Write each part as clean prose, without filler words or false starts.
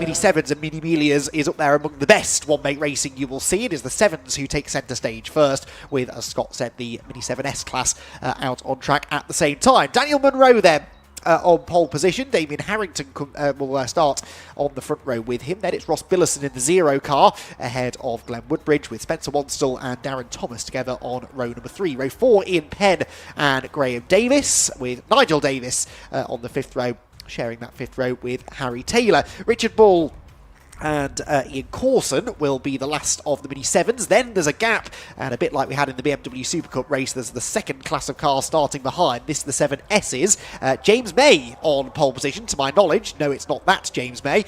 Mini 7s and Mini Melias is up there among the best one-make racing you will see. It is the 7s who take centre stage first, with, as Scott said, the Mini 7S class out on track at the same time. Daniel Munro then on pole position. Damien Harrington will start on the front row with him. Then it's Ross Billison in the 0 car ahead of Glenn Woodbridge, with Spencer Wanstall and Darren Thomas together on row number 3. Row 4, Ian Penn and Graham Davis, with Nigel Davis on the 5th row, sharing that 5th row with Harry Taylor. Richard Ball and Ian Corson will be the last of the Mini 7s. Then there's a gap, and a bit like we had in the BMW Super Cup race, there's the second class of cars starting behind. This is the 7Ss. James May on pole position, to my knowledge. No, it's not that James May.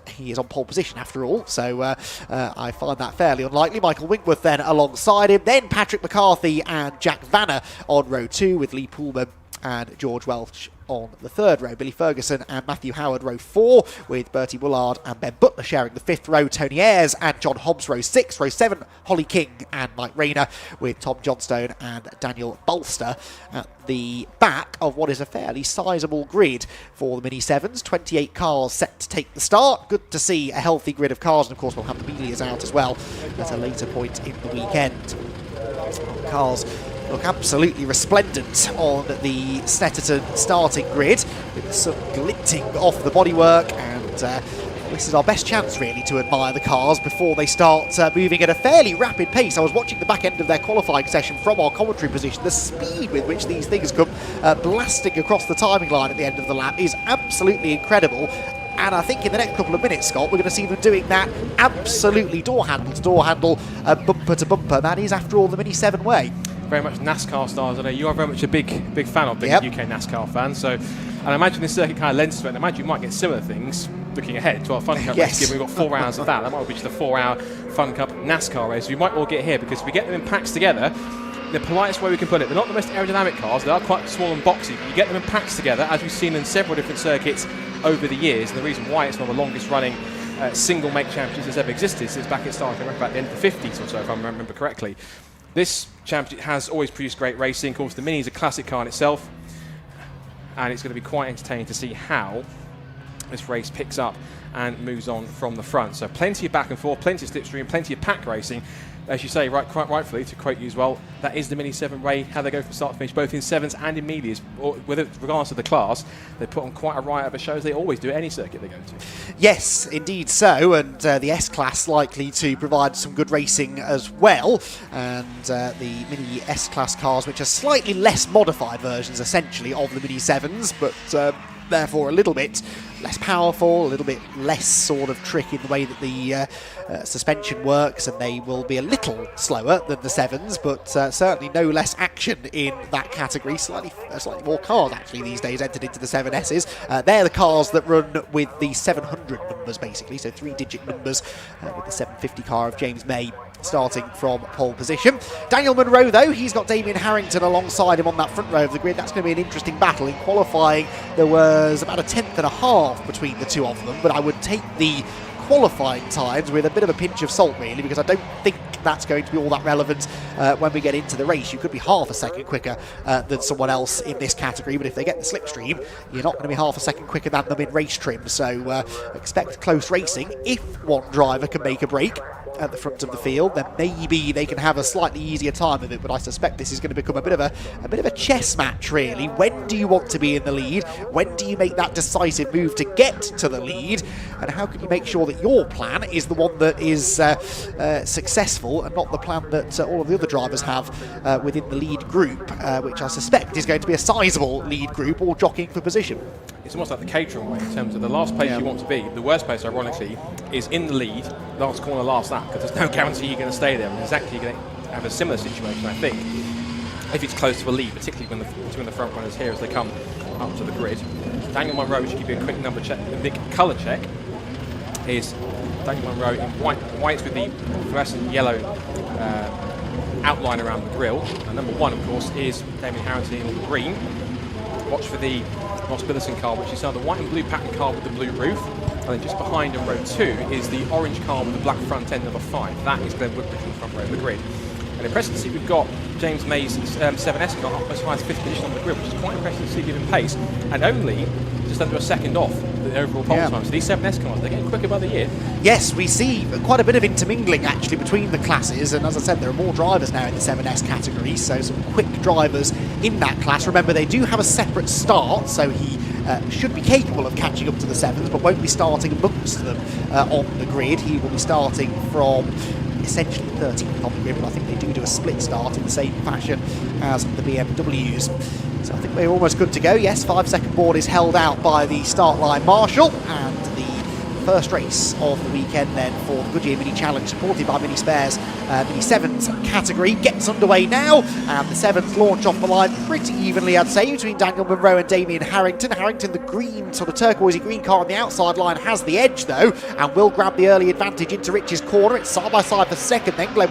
He is on pole position after all, so I find that fairly unlikely. Michael Winkworth then alongside him. Then Patrick McCarthy and Jack Vanner on row 2, with Lee Poolman and George Welch on the 3rd row. Billy Ferguson and Matthew Howard row 4, with Bertie Woolard and Ben Butler sharing the 5th row. Tony Ayres and John Hobbs row 6. Row 7, Holly King and Mike Rayner, with Tom Johnstone and Daniel Bolster at the back of what is a fairly sizable grid for the Mini 7s. 28 cars set to take the start. Good to see a healthy grid of cars, and of course we'll have the Melias out as well at a later point in the weekend. Cars look absolutely resplendent on the Snetterton starting grid, with the sun glinting off the bodywork, and this is our best chance really to admire the cars before they start moving at a fairly rapid pace. I was watching the back end of their qualifying session from our commentary position. The speed with which these things come blasting across the timing line at the end of the lap is absolutely incredible. And I think in the next couple of minutes, Scott, we're going to see them doing that absolutely door handle to door handle, bumper to bumper. That is, after all, the Mini 7 way. Very much NASCAR stars. I know you are very much a big fan of, being a UK NASCAR fan. So, and I imagine this circuit kind of lends to it. And I imagine you might get similar things looking ahead to our Fun Cup race, given we've got 4 hours of that. That might be just a 4-hour Fun Cup NASCAR race. We might all get here, because if we get them in packs together, the politest way we can put it, they're not the most aerodynamic cars. They are quite small and boxy. But you get them in packs together, as we've seen in several different circuits over the years. And the reason why it's one of the longest running single make championships that's ever existed since back it started about the end of the 50s or so, if I remember correctly. This championship has always produced great racing. Of course, the Mini is a classic car in itself, and it's going to be quite entertaining to see how this race picks up and moves on from the front. So plenty of back and forth, plenty of slipstream, plenty of pack racing. As you say, quite rightfully, to quote you as well, that is the Mini 7 way, how they go from start to finish, both in 7s and in Melias. Regardless of the class, they put on quite a riot of a show, as they always do at any circuit they go to. Yes, indeed so, and the S-Class likely to provide some good racing as well, and the Mini S-Class cars, which are slightly less modified versions, essentially, of the Mini 7s, but therefore a little bit less powerful, a little bit less sort of trick in the way that the suspension works, and they will be a little slower than the 7s, but certainly no less action in that category. Slightly more cars actually these days entered into the 7Ss. They're the cars that run with the 700 numbers basically, so 3-digit numbers, with the 750 car of James May starting from pole position. Daniel Munro, though, he's got Damien Harrington alongside him on that front row of the grid. That's going to be an interesting battle. In qualifying, there was about a 10th and a half between the two of them, but I would take the qualifying times with a bit of a pinch of salt, really, because I don't think that's going to be all that relevant when we get into the race. You could be half a second quicker than someone else in this category, but if they get the slipstream, you're not going to be half a second quicker than them in race trim, so expect close racing. If one driver can make a break at the front of the field, then maybe they can have a slightly easier time of it, but I suspect this is going to become a bit of a chess match, really. When do you want to be in the lead? When do you make that decisive move to get to the lead? And how can you make sure that your plan is the one that is successful, and not the plan that all of the other drivers have within the lead group, which I suspect is going to be a sizable lead group, all jockeying for position. It's almost like the catering way in terms of the last place you want to be. The worst place, ironically, is in the lead, last corner, last lap, because there's no guarantee you're going to stay there. And exactly, you're going to have a similar situation, I think, if it's close to a lead, particularly when between the front runners here as they come up to the grid. Daniel Munro, which give you a quick number check, a big colour check, is Daniel Munro in white with the fluorescent yellow outline around the grille. And number 1, of course, is Damien Harrington in green. Watch for the Ross Billison car, which is now the white and blue pattern car with the blue roof. And then just behind in row 2 is the orange car with the black front end, number 5. That is Glenn Woodbridge in the front row of the grid. And impressive to see we've got James May's 7S car up as high as 5th position on the grid, which is quite impressive to see given pace. And only just under a second off the overall pole time. So these 7S cars, they're getting quicker by the year. Yes, we see quite a bit of intermingling actually between the classes, and as I said, there are more drivers now in the 7S category, so some quick drivers in that class. Remember, they do have a separate start, so he should be capable of catching up to the 7s, but won't be starting amongst them on the grid. He will be starting from essentially 13th on the grid, but I think they do a split start in the same fashion as the BMWs. So I think we're almost good to go. Yes, 5-second board is held out by the start line marshal, and the first race of the weekend then for the Goodyear Mini Challenge, supported by Mini Spares, Mini 7s category, gets underway now, and the 7s launch off the line pretty evenly, I'd say, between Daniel Munro and Damien Harrington. Harrington, the green, sort of turquoisey green car on the outside line, has the edge though, and will grab the early advantage into Rich's corner. It's side by side for second, then Ross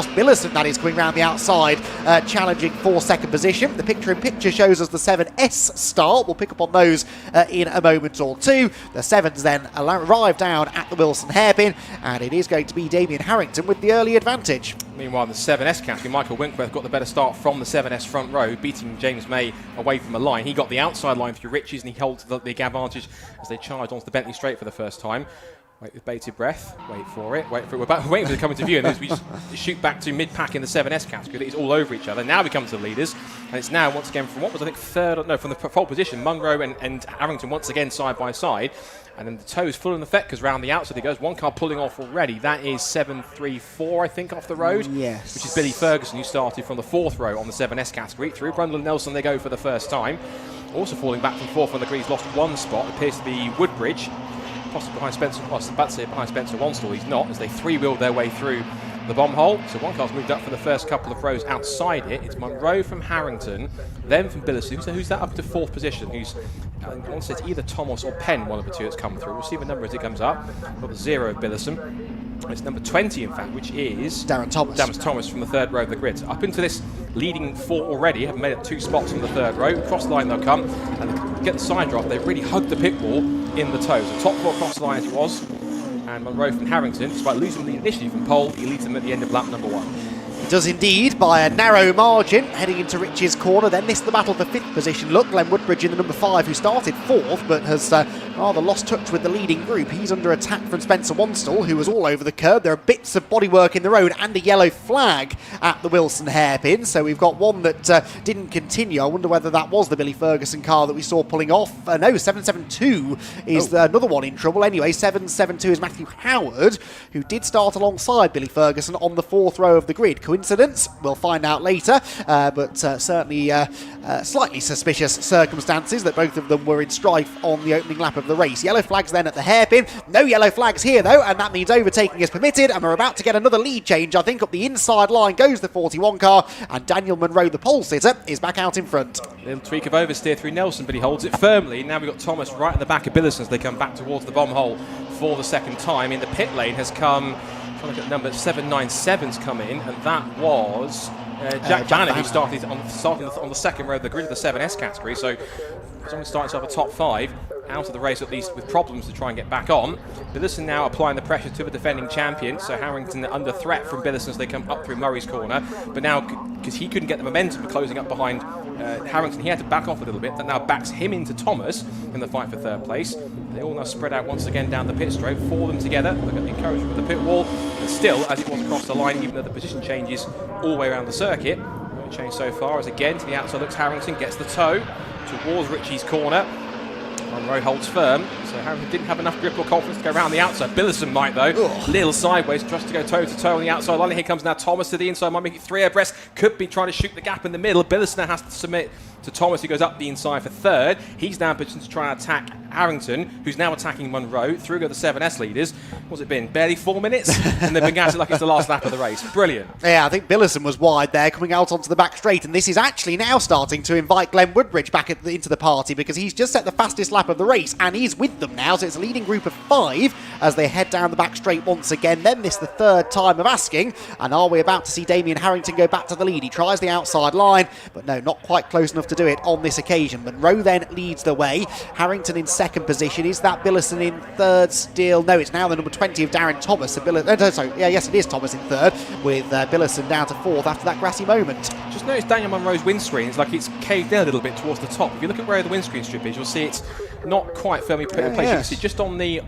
Billison, that is, coming round the outside, challenging for second position. The picture-in-picture shows us the 7S start. We'll pick up on those in a moment or two. The 7s then arrive down at the Wilson hairpin, and it is going to be Damien Harrington with the early advantage. Meanwhile, in the 7S category, Michael Winkworth got the better start from the 7S front row, beating James May away from the line. He got the outside line through Riches, and he holds the advantage as they charge onto the Bentley straight for the first time. Wait with bated breath, wait for it. We're waiting for it to come into view, and as we just shoot back to mid-pack in the 7S category, that is all over each other. Now we come to the leaders, and it's now once again from what was, I think, from the pole position, Munro and Harrington once again side by side. And then the toe is full in effect because round the outside he goes. One car pulling off already. That is 734, I think, off the road. Yes. Which is Billy Ferguson, who started from the 4th row on the 7S category. Through Brundle Nelson they go for the first time. Also falling back from 4th on the grid. He's lost one spot. It appears to be Woodbridge. Possibly behind Spencer. Well, I was about to say behind Spencer Wanstall. He's not, as they three-wheeled their way through the bomb hole. So one car's moved up for the first couple of rows outside it. It's Munro from Harrington, then from Billison. So who's that up to 4th position? Who's, I want to say it's either Thomas or Penn, one of the two that's come through. We'll see the number as it comes up. Got the 0 of Billison. It's number 20, in fact, which is Darren Thomas from the 3rd row of the grid. So up into this leading 4 already, have made up 2 spots from the 3rd row. Cross the line they'll come, and they get the side drop. They've really hugged the pit wall in the toe. So top 4 cross the line as it was. And Munro from Harrington, despite losing the initially from pole, he leads them at the end of lap number 1. He does indeed, by a narrow margin, heading into Rich's corner, then missed the battle for 5th position. Look, Glenn Woodbridge in the number 5, who started 4th, but has rather lost touch with the leading group. He's under attack from Spencer Wanstall, who was all over the curb. There are bits of bodywork in the road and a yellow flag at the Wilson hairpin, so we've got one that didn't continue. I wonder whether that was the Billy Ferguson car that we saw pulling off. No, 772 is another one in trouble. Anyway, 772 is Matthew Howard, who did start alongside Billy Ferguson on the 4th row of the grid. Coincidence? We'll find out later, but certainly slightly suspicious circumstances that both of them were in strife on the opening lap of the race. Yellow flags then at the hairpin. No yellow flags here though, and that means overtaking is permitted, and we're about to get another lead change. I think up the inside line goes the 41 car, and Daniel Munro, the pole sitter, is back out in front. Little tweak of oversteer through Nelson, but he holds it firmly. Now we've got Thomas right at the back of Billison as they come back towards the bomb hole for the second time. In the pit lane has come, I'm trying to look at number 797's come in, and that was Jack Bannon, who started on the 2nd row of the grid of the 7S category. So as long as he starts off a top 5, out of the race at least with problems to try and get back on. Billison now applying the pressure to the defending champion, so Harrington under threat from Billison as they come up through Murray's corner, but now because he couldn't get the momentum of closing up behind Harrington, he had to back off a little bit. That now backs him into Thomas in the fight for 3rd place. They all now spread out once again down the pit straight, 4 of them together. Look at the encouragement of the pit wall, and still, as it was across the line, even though the position changes all the way around the circuit, no change so far, as again to the outside looks Harrington, gets the toe towards Richie's corner. Munro holds firm, so Harrington didn't have enough grip or confidence to go around the outside. Billison might though. Little sideways, tries to go toe to toe on the outside line. Here comes now Thomas to the inside, might make it 3 abreast. Could be trying to shoot the gap in the middle. Billison now has to submit to Thomas, who goes up the inside for 3rd. He's now in position to try and attack Harrington, who's now attacking Munro. Through go the 7S leaders. What's it been? Barely 4 minutes? And they've been at it like it's the last lap of the race. Brilliant. Yeah, I think Billison was wide there, coming out onto the back straight, and this is actually now starting to invite Glenn Woodbridge back into the party, because he's just set the fastest lap of the race, and he's with them now, so it's a leading group of 5 as they head down the back straight once again. Then this the 3rd time of asking, and are we about to see Damien Harrington go back to the lead? He tries the outside line, but no, not quite close enough to do it on this occasion. Munro then leads the way. Harrington in 2nd position. Is that Billison in 3rd still? No, it's now the number 20 of Darren Thomas. Yes, it is Thomas in 3rd, with Billison down to 4th after that grassy moment. Just notice Daniel Munro's windscreen? It's like it's caved in a little bit towards the top. If you look at where the windscreen strip is, you'll see it's not quite firmly put in place. You can see just on the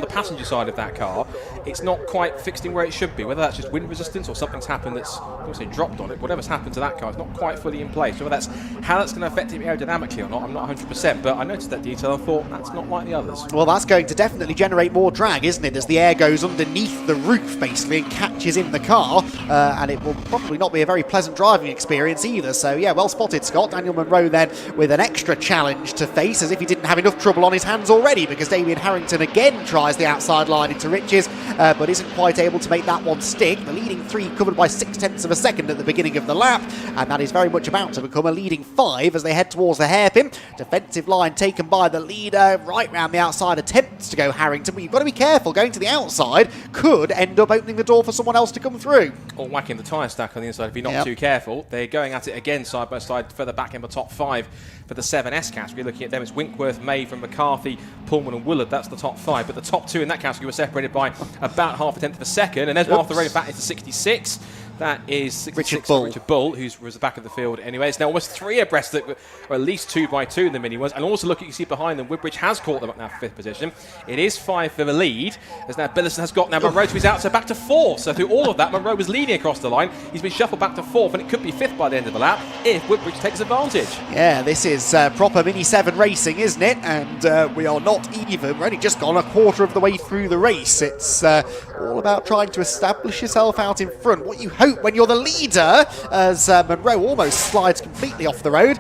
passenger side of that car, it's not quite fixed in where it should be. Whether that's just wind resistance or something's happened that's, I don't want to say dropped on it, whatever's happened to that car, it's not quite fully in place. Whether that's how that's going to affect it aerodynamically or not, I'm not 100%. But I noticed that detail and thought that's not like the others. Well, that's going to definitely generate more drag, isn't it, as the air goes underneath the roof basically and catches in the car, and it will probably not be a very pleasant driving experience either. So yeah, well spotted, Scott. Daniel Munro then with an extra challenge to face, as if he didn't have enough trouble on his hands already, because Damien Harrington again tries the outside line into Riches, but isn't quite able to make that one stick. The leading 3 covered by 0.6 of a second at the beginning of the lap, and that is very much about to become a leading 5 as they head towards the hairpin. Defensive line taken by the leader right round the outside, attempts to go Harrington, but you've got to be careful. Going to the outside could end up opening the door for someone else to come through. Or whacking the tyre stack on the inside if you're not too careful. They're going at it again side by side, further back in the top 5 for the 7S category. Looking at them, it's Winkworth, May from McCarthy, Pullman and Woolard. That's the top 5. But the top 2 in that category were separated by about 0.5 of a second. And there's Martha Rowe back into 66. That is 66 Richard Bull, who was the back of the field anyway. It's now almost 3 abreast, that are at least 2 by 2 in the mini ones. And also look, you can see behind them, Woodbridge has caught them up now for 5th position. It is 5 for the lead, as now Billison has got now Munro to his outside, back to 4th. So through all of that, Munro was leading across the line. He's been shuffled back to 4th, and it could be 5th by the end of the lap if Woodbridge takes advantage. Yeah, this is proper Mini 7 racing, isn't it? And we are not even. We're only just gone a quarter of the way through the race. It's all about trying to establish yourself out in front. What you hope when you're the leader, as Munro almost slides completely off the road.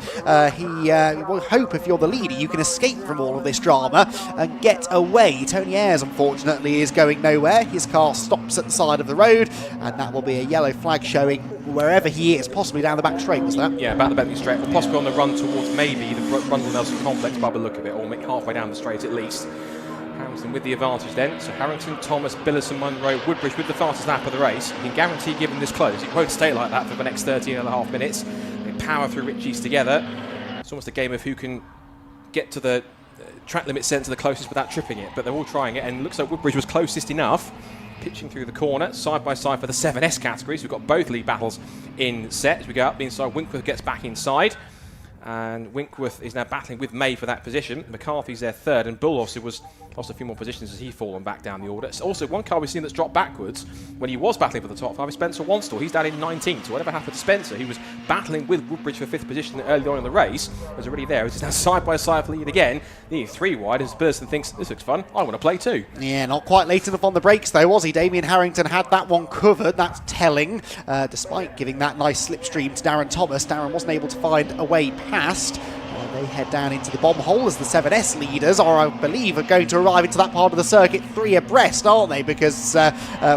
He will hope if you're the leader you can escape from all of this drama and get away. Tony Ayres, unfortunately, is going nowhere. His car stops at the side of the road, and that will be a yellow flag showing wherever he is, possibly down the back straight, was that? Yeah, about the Bentley straight, or possibly on the run towards maybe the Rundle-Nelson complex by the look of it, or halfway down the straight at least. Harrington with the advantage then. So Harrington, Thomas, Billison, Munro, Woodbridge with the fastest lap of the race. You can guarantee, given this close, it won't stay like that for the next 13.5 minutes. They power through Ritchie's together. It's almost a game of who can get to the track limit centre the closest without tripping it, but they're all trying it, and it looks like Woodbridge was closest enough. Pitching through the corner, side by side for the 7S categories. We've got both lead battles in set. As we go up the inside, Winkworth gets back inside. And Winkworth is now battling with May for that position. McCarthy's there 3rd, and Bull also lost a few more positions as he's fallen back down the order. It's also one car we've seen that's dropped backwards when he was battling for the top 5 is Spencer Wanstall. He's down in 19th. So whatever happened to Spencer, he was battling with Woodbridge for 5th position early on in the race, was already there. He's now side by side for lead again, nearly 3 wide, as Billison thinks, this looks fun, I want to play too. Yeah, not quite late enough on the brakes though, was he? Damien Harrington had that one covered, that's telling. Despite giving that nice slipstream to Darren Thomas, Darren wasn't able to find a way past. They head down into the bomb hole as the 7S leaders are, I believe, are going to arrive into that part of the circuit 3 abreast, aren't they? Because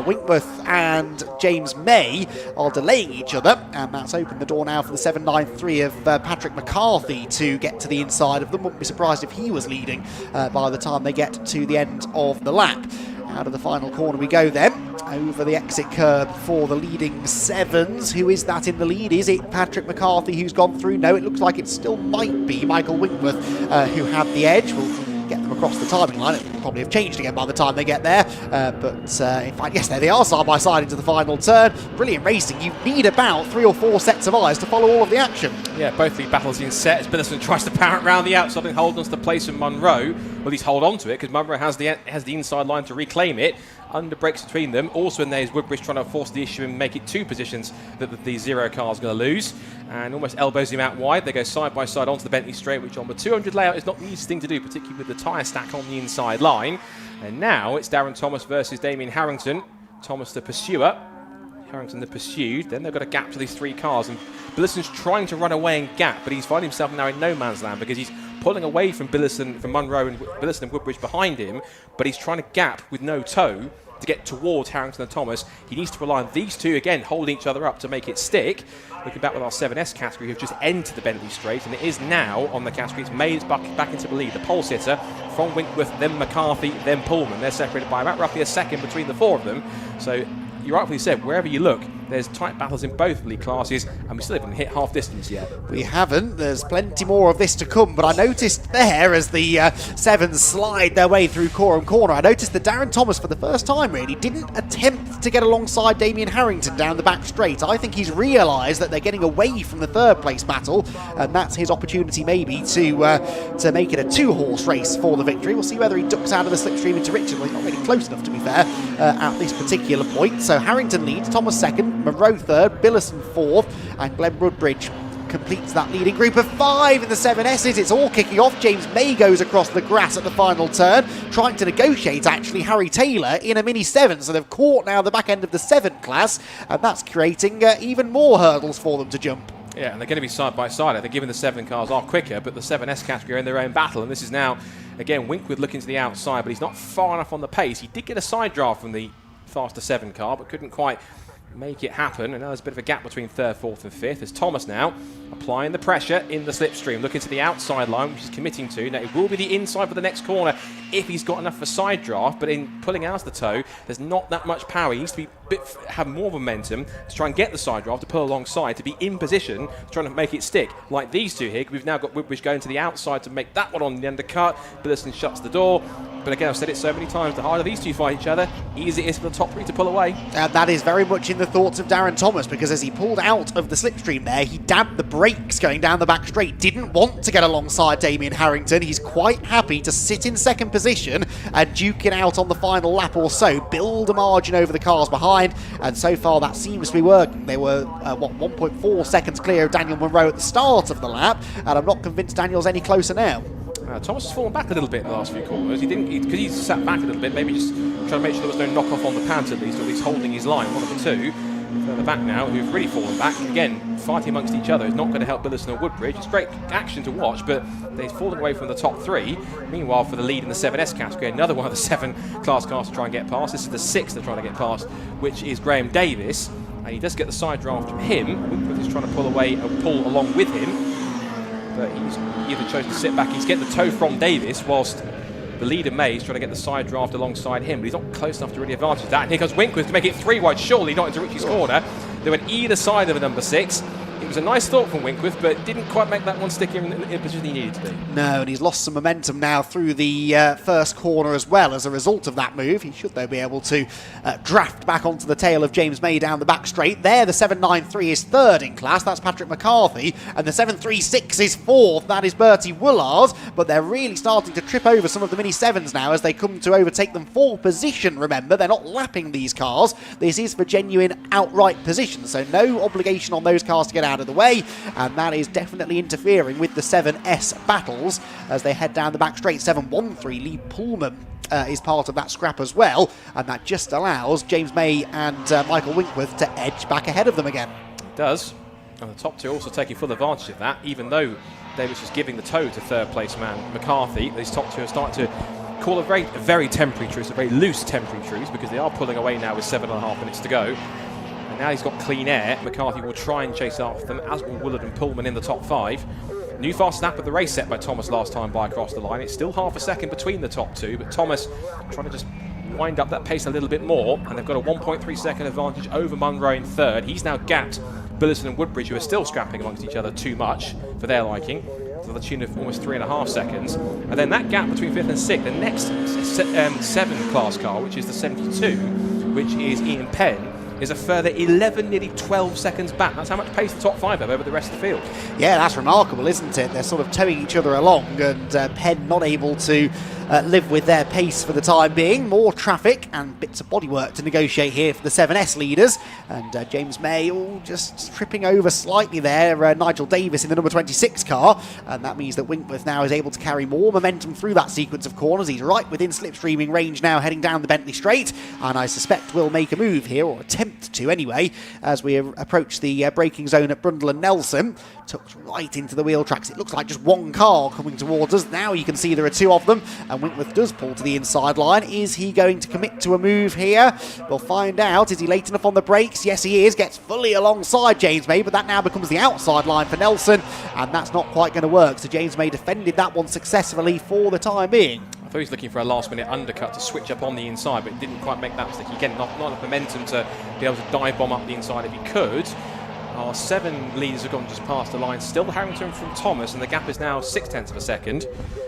Winkworth and James May are delaying each other, and that's opened the door now for the 793 of Patrick McCarthy to get to the inside of them. Wouldn't be surprised if he was leading by the time they get to the end of the lap. Out of the final corner we go then, over the exit curb for the leading 7s. Who is that in the lead? Is it Patrick McCarthy who's gone through? No, it looks like it still might be Michael Winkworth who had the edge. We'll get them across the timing line. It'll probably have changed again by the time they get there. But in fact, yes, there they are, side by side into the final turn. Brilliant racing. You need about 3 or 4 sets of eyes to follow all of the action. Yeah, both lead battles in set as Billison tries to power it round the outside and hold on to the place of Munro. Well, he's hold on to it because Munro has the inside line to reclaim it. Under brakes between them. Also in there is Woodbridge trying to force the issue and make it 2 positions that the 0 car is going to lose. And almost elbows him out wide. They go side by side onto the Bentley straight, which on the 200 layout is not the easiest thing to do, particularly with the tyre stack on the inside line. And now it's Darren Thomas versus Damien Harrington. Thomas the pursuer, Harrington the pursued. Then they've got a gap to these 3 cars, and Billison's trying to run away and gap, but he's finding himself now in no man's land because he's pulling away from Billison, from Munro and Billison and Woodbridge behind him, but he's trying to gap with no toe to get towards Harrington and Thomas. He needs to rely on these 2 again holding each other up to make it stick. Looking back with our 7S category, who've just entered the Bentley straight, and it is now on the category. It's Mays back into the lead. The pole sitter from Winkworth, then McCarthy, then Pullman. They're separated by about roughly a second between the 4 of them. So you rightfully said, wherever you look, there's tight battles in both league classes, and we still haven't hit half distance yet. We haven't. There's plenty more of this to come, but I noticed there as the Sevens slide their way through Coram Corner, I noticed that Darren Thomas, for the first time really, didn't attempt to get alongside Damien Harrington down the back straight. I think he's realised that they're getting away from the third place battle, and that's his opportunity maybe to make it a two-horse race for the victory. We'll see whether he ducks out of the slipstream into Richard. Well, he's not really close enough, to be fair, at this particular point. So Harrington leads, Thomas second, Monroe third, Billison fourth, and Glenn Woodbridge completes that leading group of 5 in the 7S's. It's all kicking off. James May goes across the grass at the final turn, trying to negotiate actually Harry Taylor in a Mini 7. So they've caught now the back end of the 7 class, and that's creating even more hurdles for them to jump. Yeah, and they're going to be side by side. I think given the 7 cars are quicker, but the 7S category are in their own battle, and this is now, again, Winkworth looking to the outside, but he's not far enough on the pace. He did get a side draft from the faster 7 car, but couldn't quite make it happen, and now there's a bit of a gap between 3rd, 4th and 5th as Thomas now applying the pressure in the slipstream, looking to the outside line, which he's committing to. Now it will be the inside for the next corner if he's got enough for side draft, but in pulling out the toe, there's not that much power. He needs to have more momentum to try and get the side draft, to pull alongside, to be in position, trying to make it stick. Like these two here, we've now got Woodbridge going to the outside to make that one on the undercut. Billison shuts the door. But again, I've said it so many times, the harder these two fight each other, easy it is for the top 3 to pull away. And that is very much in the thoughts of Darren Thomas, because as he pulled out of the slipstream there, he dabbed the brakes going down the back straight, didn't want to get alongside Damien Harrington. He's quite happy to sit in second position and duke it out on the final lap or so, build a margin over the cars behind, and so far that seems to be working. They were, 1.4 seconds clear of Daniel Monroe at the start of the lap, and I'm not convinced Daniel's any closer now. Thomas has fallen back a little bit in the last few corners. He didn't, because he's sat back a little bit, maybe just trying to make sure there was no knock-off on the pads at least, or at least holding his line. One of the two further back now who've really fallen back. Again, fighting amongst each other is not going to help Billison or Woodbridge. It's great action to watch, but they've fallen away from the top 3. Meanwhile, for the lead in the 7S category, another one of the 7 class cars to try and get past. This is the 6th they're trying to get past, which is Graham Davis. And he does get the side draft from him. Woodbridge is trying to pull away and pull along with him, but he's either chosen to sit back. He's getting the toe from Davis, whilst the leader May is trying to get the side draft alongside him, but he's not close enough to really advantage that. And here comes Winkworth to make it 3 wide, surely not into Richie's corner. They went either side of the number 6. It was a nice thought from Winkworth, but didn't quite make that one stick in the position he needed to be. No, and he's lost some momentum now through the first corner as well as a result of that move. He should, though, be able to draft back onto the tail of James May down the back straight. There, the 793 is 3rd in class. That's Patrick McCarthy. And the 736 is 4th. That is Bertie Woolard. But they're really starting to trip over some of the Mini 7s now as they come to overtake them for position. Remember, they're not lapping these cars. This is for genuine outright position. So no obligation on those cars to get out of the way, and that is definitely interfering with the 7S battles as they head down the back straight. 713 Lee Pullman is part of that scrap as well, and that just allows James May and Michael Winkworth to edge back ahead of them again. It does, and the top 2 also taking full advantage of that, even though Davis was giving the toe to 3rd place man McCarthy. These top 2 are starting to call a very temporary truce, a very loose temporary truce, because they are pulling away now with 7.5 minutes to go. Now he's got clean air. McCarthy will try and chase after them, as will Woolard and Pullman in the top 5. New fast snap of the race set by Thomas last time by across the line. It's still half a second between the top 2, but Thomas trying to just wind up that pace a little bit more, and they've got a 1.3 second advantage over Monroe in 3rd. He's now gapped Billison and Woodbridge, who are still scrapping amongst each other too much for their liking, to the tune of almost 3.5 seconds. And then that gap between 5th and 6th, the next 7 class car, which is the 72, which is Ian Penn, is a further 11, nearly 12 seconds back. That's how much pace the top 5 have over the rest of the field. Yeah, that's remarkable, isn't it? They're sort of towing each other along, and Penn not able to live with their pace for the time being. More traffic and bits of bodywork to negotiate here for the 7S leaders. And James May just tripping over slightly there. Nigel Davis in the number 26 car. And that means that Winkworth now is able to carry more momentum through that sequence of corners. He's right within slipstreaming range now, heading down the Bentley Straight. And I suspect will make a move here, or attempt to anyway, as we approach the braking zone at Brundle and Nelson. Tucked right into the wheel tracks. It looks like just one car coming towards us. Now you can see there are 2 of them. And Winkworth does pull to the inside line. Is he going to commit to a move here? We'll find out. Is he late enough on the brakes? Yes, he is. Gets fully alongside James May, but that now becomes the outside line for Nelson, and that's not quite going to work. So James May defended that one successfully for the time being. thought he was looking for a last-minute undercut to switch up on the inside, but didn't quite make that mistake. Again, not enough momentum to be able to dive bomb up the inside if he could. Our 7 leaders have gone just past the line. Still Harrington from Thomas, and the gap is now 0.6 of a second.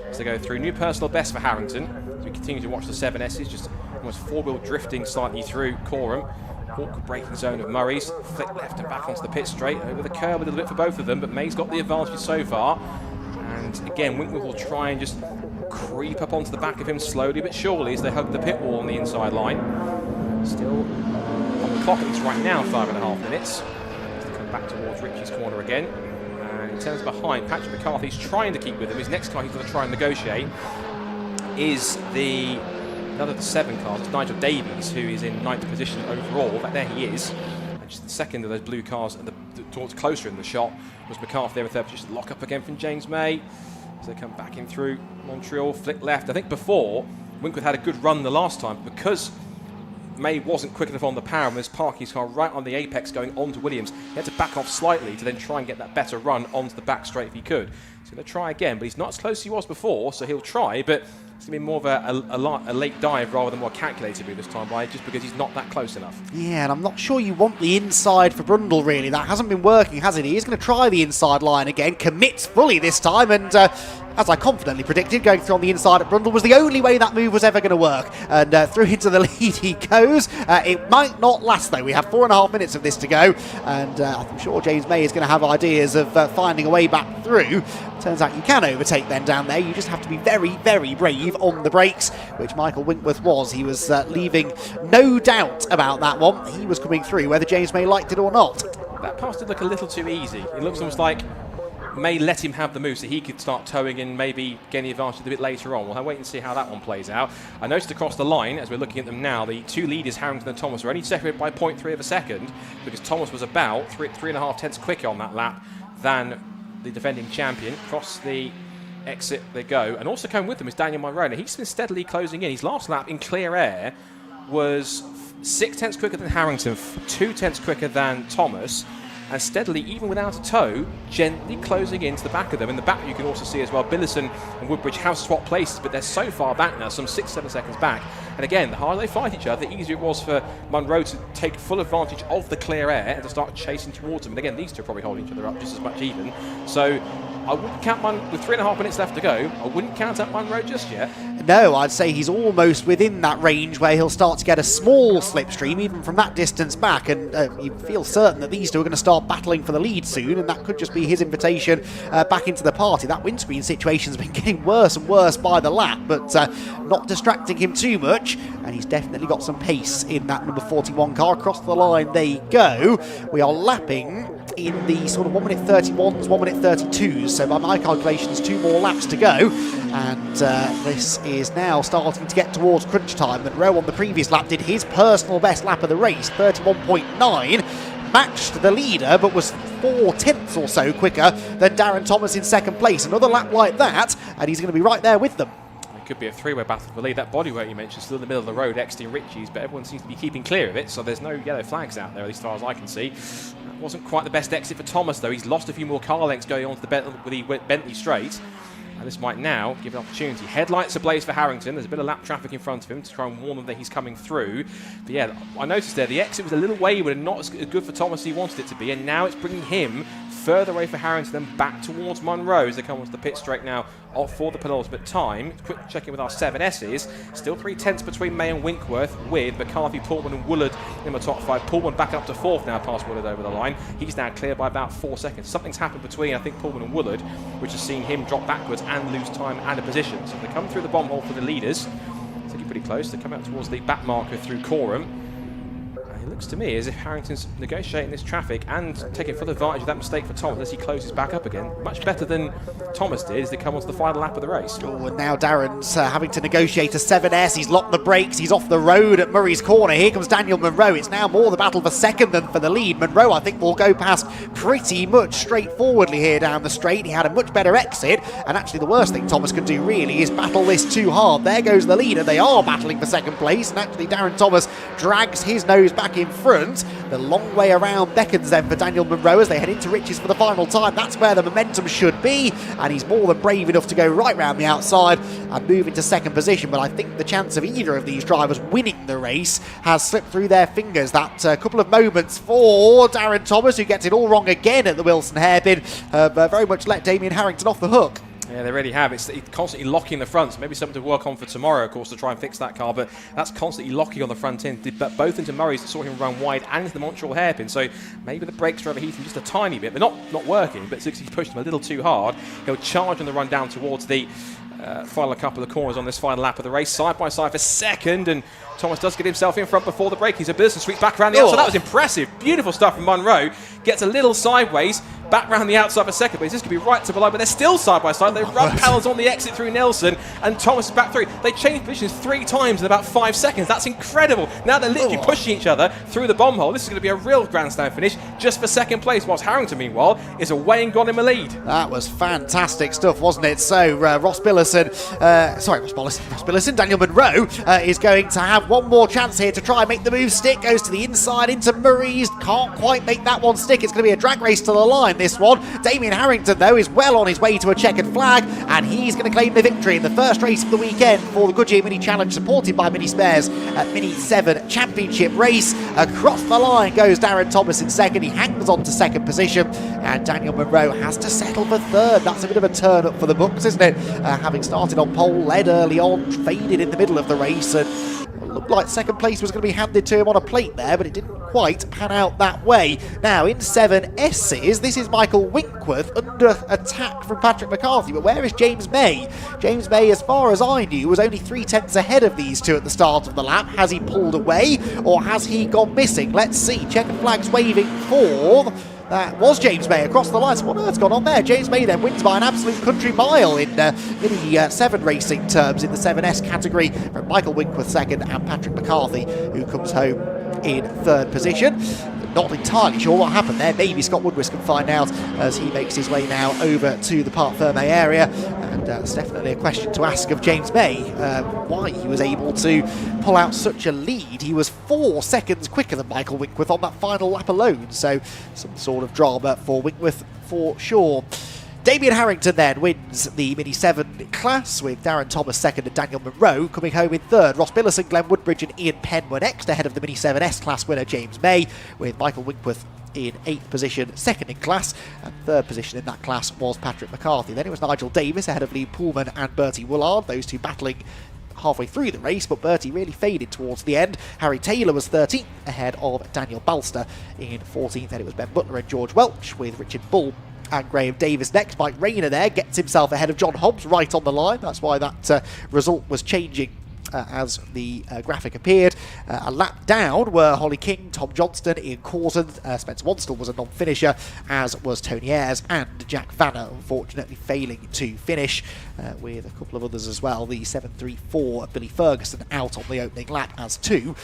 As they go through new personal best for Harrington. As we continue to watch the 7Ss, just almost four-wheel drifting slightly through Coram. Awkward braking zone of Murray's. Flick left and back onto the pit straight. Over the curb a little bit for both of them, but May's got the advantage so far. And again, Winkworth will try and just creep up onto the back of him slowly but surely as they hug the pit wall on the inside line. Still on the clock, at least right now, 5.5 minutes. As they come back towards Richie's corner again. And in terms of behind, Patrick McCarthy's trying to keep with him. His next car he's going to try and negotiate is another of the 7 cars. It's Nigel Davies, who is in 9th position overall. In fact, there he is. And just the second of those blue cars towards closer in the shot was McCarthy there in 3rd position. Lock up again from James May. As they come back in through Montreal, flick left. I think before, Winkworth had a good run the last time because May wasn't quick enough on the power and was parking his car right on the apex going on to Williams. He had to back off slightly to then try and get that better run onto the back straight if he could. So he's going to try again, but he's not as close as he was before, so he'll try, but it's going to be more of a late dive rather than more calculated move this time, just because he's not that close enough. Yeah, and I'm not sure you want the inside for Brundle, really. That hasn't been working, has it? He is going to try the inside line again, commits fully this time, and as I confidently predicted, going through on the inside at Brundle was the only way that move was ever going to work. And through into the lead he goes. It might not last, though. We have 4.5 minutes of this to go, and I'm sure James May is going to have ideas of finding a way back through. Turns out you can overtake then down there. You just have to be very, very brave on the brakes, which Michael Winkworth was. He was leaving no doubt about that one. He was coming through, whether James May liked it or not. That pass did look a little too easy. It looks almost like May let him have the move so he could start towing and maybe getting the advantage a bit later on. We'll wait and see how that one plays out. I noticed across the line, as we're looking at them now, the 2 leaders, Harrington and Thomas, are only separated by 0.3 of a second because Thomas was about 3.5 tenths quicker on that lap than the defending champion. Across the exit they go, and also coming with them is Daniel Monroe. Now, he's been steadily closing in. His last lap in clear air was 6 tenths quicker than Harrington, 2 tenths quicker than Thomas, and steadily, even without a tow, gently closing into the back of them. In the back you can also see as well Billison and Woodbridge have swapped places, but they're so far back now, some 6-7 seconds back. And again, the harder they fight each other, the easier it was for Monroe to take full advantage of the clear air and to start chasing towards them. And again, these two are probably holding each other up just as much even. So I wouldn't count with 3.5 minutes left to go, I wouldn't count out Monroe just yet. No, I'd say he's almost within that range where he'll start to get a small slipstream even from that distance back, and you feel certain that these two are going to start battling for the lead soon, and that could just be his invitation back into the party. That windscreen situation's been getting worse and worse by the lap, but not distracting him too much, and he's definitely got some pace in that number 41 car. Across the line they go. We are lapping in the sort of 1 minute 31s, 1 minute 32s, so by my calculations 2 more laps to go, and this is now starting to get towards crunch time. Monroe on the previous lap did his personal best lap of the race, 31.9, matched the leader but was 4 tenths or so quicker than Darren Thomas in 2nd place. Another lap like that and he's going to be right there with them. Could be a 3-way battle for the lead. That bodyweight you mentioned still in the middle of the road, Exton Ritchie's, but everyone seems to be keeping clear of it, so there's no yellow flags out there, at least as far as I can see. That wasn't quite the best exit for Thomas, though. He's lost a few more car lengths going on to the Bentley straight, and this might now give an opportunity. Headlights ablaze for Harrington. There's a bit of lap traffic in front of him to try and warn them that he's coming through. But yeah, I noticed there the exit was a little wayward and not as good for Thomas as he wanted it to be, and now it's bringing him further away for Harrington and back towards Monroe as they come onto the pit straight now for the penultimate time. Quick check in with our 7Ss. Still 3 tenths between May and Winkworth, with McCarthy, Pullman and Woolard in the top 5. Pullman back up to 4th now past Woolard over the line. He's now clear by about 4 seconds. Something's happened between, I think, Pullman and Woolard, which has seen him drop backwards and lose time and a position. So they come through the bomb hole for the leaders. It's looking pretty close. They come out towards the back marker through Coram. It looks to me as if Harrington's negotiating this traffic and taking full advantage of that mistake for Thomas as he closes back up again. Much better than Thomas did as they come onto the final lap of the race. Oh, and now Darren's having to negotiate a 7S. He's locked the brakes. He's off the road at Murray's corner. Here comes Daniel Monroe. It's now more the battle for 2nd than for the lead. Monroe, I think, will go past pretty much straightforwardly here down the straight. He had a much better exit, and actually the worst thing Thomas could do really is battle this too hard. There goes the leader. They are battling for 2nd place, and actually Darren Thomas drags his nose back back in front. The long way around beckons then for Daniel Munro as they head into Riches for the final time. That's where the momentum should be, and he's more than brave enough to go right round the outside and move into second position. But I think the chance of either of these drivers winning the race has slipped through their fingers. That couple of moments for Darren Thomas, who gets it all wrong again at the Wilson hairpin, very much let Damien Harrington off the hook. Yeah, they really have. It's constantly locking the front. So maybe something to work on for tomorrow, of course, to try and fix that car. But that's constantly locking on the front end, both into Murray's that saw him run wide and into the Montreal hairpin. So maybe the brakes are overheating just a tiny bit. They're not working, but since he's pushed them a little too hard, he'll charge on the run down towards the final couple of corners on this final lap of the race. Side by side for second, and Thomas does get himself in front before the break. He's a bit and sweeps back around the outside. That was impressive. Beautiful stuff from Munro. Gets a little sideways, back round the outside for second place. This could be right to below, but they're still side by side. They run panels on the exit through Nelson, and Thomas is back through. They changed positions 3 times in about 5 seconds. That's incredible. Now they're literally pushing each other through the bomb hole. This is going to be a real grandstand finish just for second place, whilst Harrington, meanwhile, is away and gone in the lead. That was fantastic stuff, wasn't it? So Ross Billison, Daniel Munro is going to have one more chance here to try and make the move stick. Goes to the inside into Murray's. Can't quite make that one stick. It's going to be a drag race to the line, this one. Damien Harrington, though, is well on his way to a checkered flag, and he's going to claim the victory in the first race of the weekend for the Goodyear Mini Challenge, supported by Mini Spares at Mini 7 Championship Race. Across the line goes Darren Thomas in second. He hangs on to second position, and Daniel Munro has to settle for third. That's a bit of a turn up for the books, isn't it? Having started on pole, led early on, faded in the middle of the race, and looked like second place was going to be handed to him on a plate there, but it didn't quite pan out that way. Now in 7S's, this is Michael Winkworth under attack from Patrick McCarthy, but where is James May? James May, as far as I knew, was only 3/10 ahead of these two at the start of the lap. Has he pulled away, or has he gone missing? Let's see. Checkered flags waving for... That was James May across the line. So what on earth's gone on there? James May then wins by an absolute country mile in Mini 7 racing terms in the 7S category, from Michael Winkworth second and Patrick McCarthy, who comes home in third position. Not entirely sure what happened there. Maybe Scott Woodward can find out as he makes his way now over to the Parc Fermé area. And it's definitely a question to ask of James May, why he was able to pull out such a lead. He was 4 seconds quicker than Michael Winkworth on that final lap alone. So some sort of drama for Winkworth for sure. Damien Harrington then wins the Mini 7 class, with Darren Thomas second and Daniel Munro coming home in third. Ross Billison, Glenn Woodbridge and Ian Penn were next, ahead of the Mini 7S class winner James May, with Michael Winkworth in 8th position, second in class, and third position in that class was Patrick McCarthy. Then it was Nigel Davis ahead of Lee Pullman and Bertie Woolard, those two battling halfway through the race, but Bertie really faded towards the end. Harry Taylor was 13th ahead of Daniel Balster in 14th, and it was Ben Butler and George Welch with Richard Bull and Graham Davis next. Mike Rayner there gets himself ahead of John Hobbs right on the line. That's why that result was changing as the graphic appeared. A lap down were Holly King, Tom Johnston, Ian Corson, Spencer Wanstall was a non-finisher, as was Tony Ayres, and Jack Vanner unfortunately failing to finish, with a couple of others as well. The 734 Billy Ferguson out on the opening lap as two.